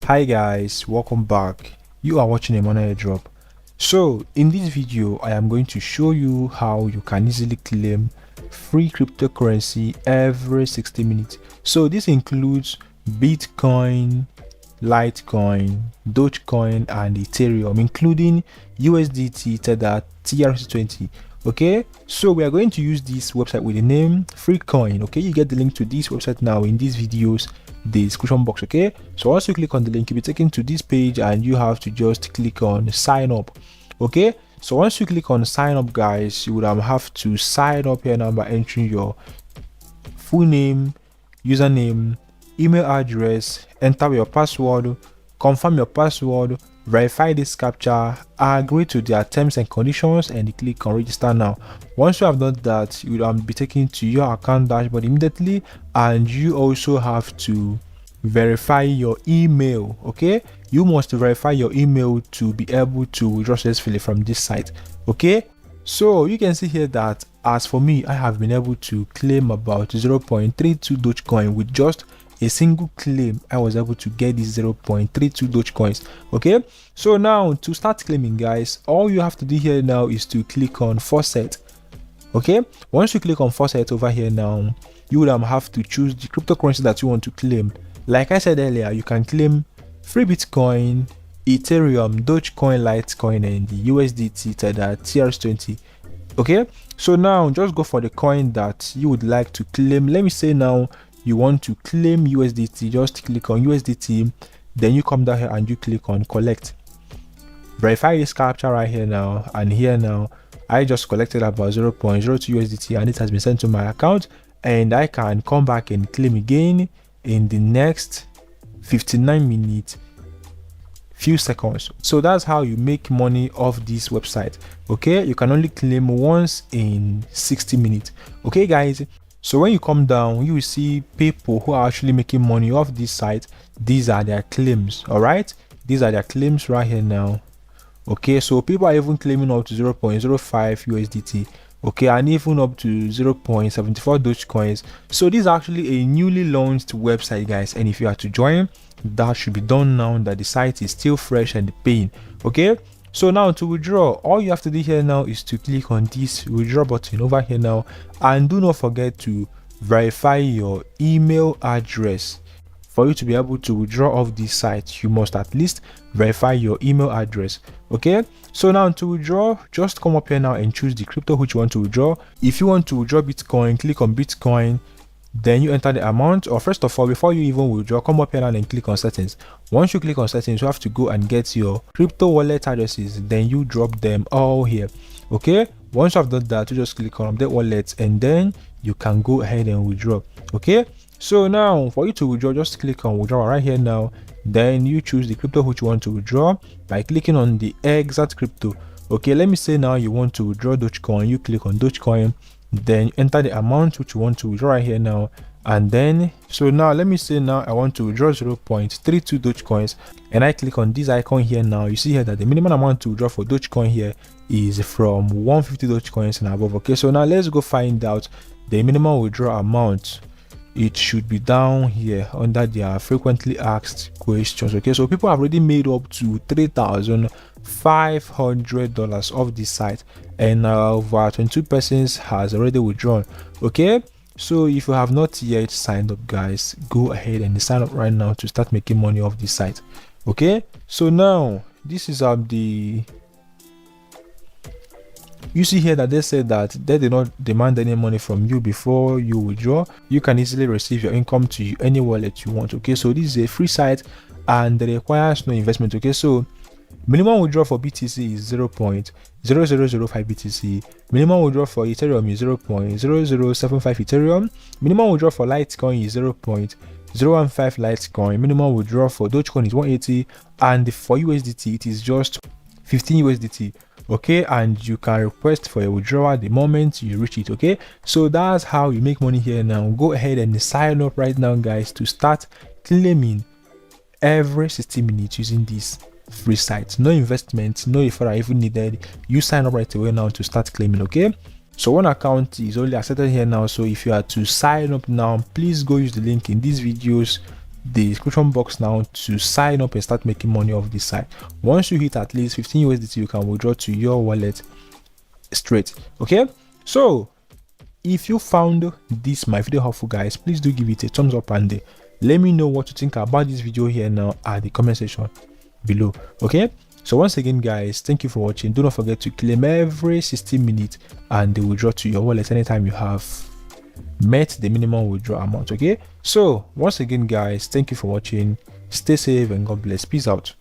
Hi guys, welcome back. You are watching a money airdrop. So in this video I am going to show you how you can easily claim free cryptocurrency every 60 minutes. So this includes Bitcoin, Litecoin, Dogecoin and Ethereum, including USDT Tether Trc20. Okay, so we are going to use this website with the name Freecoin. Okay, you get the link to this website now in these videos description box. Okay, so once you click on the link, you'll be taken to this page and you have to just click on sign up. Okay, so once you click on sign up guys, you would have to sign up here now by entering your full name, username, email address, enter your password, confirm your password, verify this captcha, agree to their terms and conditions, and click on register now. Once you have done that, you will be taken to your account dashboard immediately, and you also have to verify your email. Okay, you must verify your email to be able to withdraw successfully from this site. Okay, so you can see here that as for me, I have been able to claim about 0.32 Dogecoin with just a single claim. I was able to get these 0.32 Dogecoins. Okay, so now to start claiming guys, all you have to do here now is to click on faucet. Okay, once you click on faucet over here now, you would have to choose the cryptocurrency that you want to claim. Like I said earlier, you can claim free Bitcoin, Ethereum, Dogecoin, Litecoin, and the USDT Tether Trc20. Okay, so now just go for the coin that you would like to claim. Let me say now you want to claim USDT. Just click on USDT, then you come down here and you click on collect. Verify this captcha right here now, and here now I just collected about 0.02 USDT and it has been sent to my account, and I can come back and claim again in the next 59 minutes few seconds. So that's how you make money off this website. Okay, you can only claim once in 60 minutes. Okay guys, so when you come down, you will see people who are actually making money off this site. These are their claims. All right, these are their claims right here now. Okay, so people are even claiming up to 0.05 USDT. Okay, and even up to 0.74 Dogecoins. So this is actually a newly launched website guys, and if you are to join, that should be done now that the site is still fresh and paying. Okay, so now to withdraw, all you have to do here now is to click on this withdraw button over here now, and do not forget to verify your email address. For you to be able to withdraw off this site, you must at least verify your email address. Okay, so now to withdraw, just come up here now and choose the crypto which you want to withdraw. If you want to withdraw Bitcoin, click on Bitcoin, then you enter the amount. Or first of all, before you even withdraw, come up here now and click on settings. Once you click on settings, you have to go and get your crypto wallet addresses, then you drop them all here. Okay, once you have done that, you just click on update wallet, and then you can go ahead and withdraw. Okay, so now for you to withdraw, just click on withdraw right here now, then you choose the crypto which you want to withdraw by clicking on the exact crypto. Okay, let me say now you want to withdraw Dogecoin, you click on Dogecoin, then enter the amount which you want to withdraw right here now, and then so now let me say now I want to withdraw 0.32 Dogecoins, and I click on this icon here now. You see here that the minimum amount to withdraw for Dogecoin here is from 150 Dogecoins and above. Okay, so now let's go find out the minimum withdrawal amount. It should be down here under their frequently asked questions. Okay, so people have already made up to $3,500 off this site, and over 22 persons has already withdrawn. Okay, so if you have not yet signed up guys, go ahead and sign up right now to start making money off this site. Okay, so now this is the you see here that they said that they did not demand any money from you before you withdraw. You can easily receive your income to any wallet you want. Okay, so this is a free site and it requires no investment. Okay, so minimum withdrawal for BTC is 0.0005 BTC. Minimum withdrawal for Ethereum is 0.0075 Ethereum. Minimum withdrawal for Litecoin is 0.015 Litecoin. Minimum withdrawal for Dogecoin is 180, and for USDT it is just 15 USDT. Okay, and you can request for a withdrawal the moment you reach it. Okay, so that's how you make money here now. Go ahead and sign up right now guys to start claiming every 60 minutes using this free site. No investment, no referral even needed. You sign up right away now to start claiming. Okay, so one account is only accepted here now, so if you are to sign up now, please go use the link in these videos the description box now to sign up and start making money off this site. Once you hit at least 15 USDT, you can withdraw to your wallet straight. Okay, so if you found this my video helpful, guys, please do give it a thumbs up and let me know what you think about this video here now at the comment section below. Okay, so once again, guys, thank you for watching. Do not forget to claim every 60 minutes and they will withdraw to your wallet anytime you have met the minimum withdrawal amount. Okay, so once again, guys, thank you for watching. Stay safe and God bless. Peace out.